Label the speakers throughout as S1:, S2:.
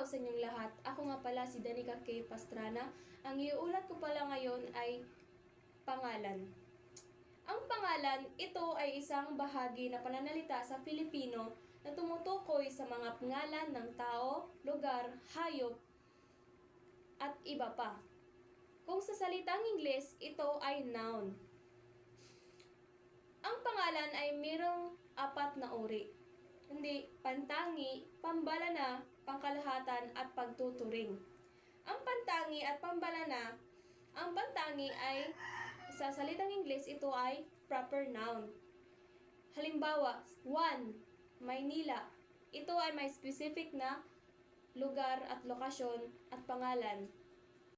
S1: araw sa inyong lahat. Ako nga pala si Danica K. Pastrana. Ang iuulat ko pala ngayon ay pangalan. Ang pangalan, ito ay isang bahagi na pananalita sa Filipino na tumutukoy sa mga pangalan ng tao, lugar, hayop, at iba pa. Kung sa salitang Ingles, ito ay noun. Ang pangalan ay mayroong 4 na uri. Hindi, pantangi, pambalana, pangkalahatan, at pagtuturing. Ang pantangi at pambalana, ang pantangi ay, sa salitang Ingles, ito ay proper noun. Halimbawa, 1. Maynila. Ito ay may specific na lugar at lokasyon at pangalan.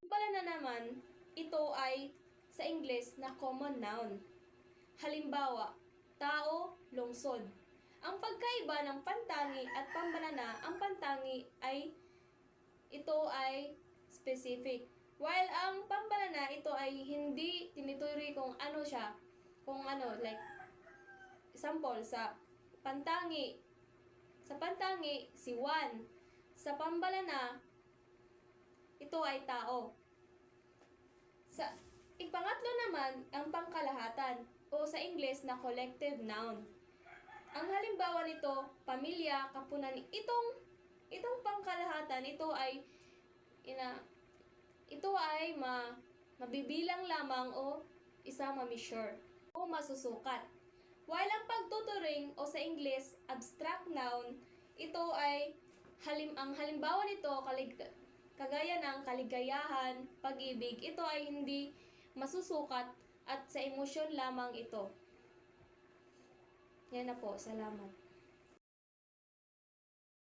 S1: Pambalana naman, ito ay sa Ingles na common noun. Halimbawa, tao, lungsod. Ang pagkaiba ng pantangi at pambalana, ang pantangi ay ito ay specific. While ang pambalana, ito ay hindi tinuturi kung ano siya, kung ano, like example sa pantangi. Sa pantangi, si Juan. Sa pambalana, ito ay tao. Sa ipangatlo naman, ang pangkalahatan o sa Ingles na collective noun. Ang halimbawa nito, pamilya, kapunan. Itong pangkalahatan, ito ay mabibilang lamang o isa ma-measure o masusukat. While ang pagtuturing o sa Ingles, abstract noun, ito ay ang halimbawa nito, kagaya ng kaligayahan, pag-ibig, ito ay hindi masusukat at sa emosyon lamang ito. Yan na po, salamat.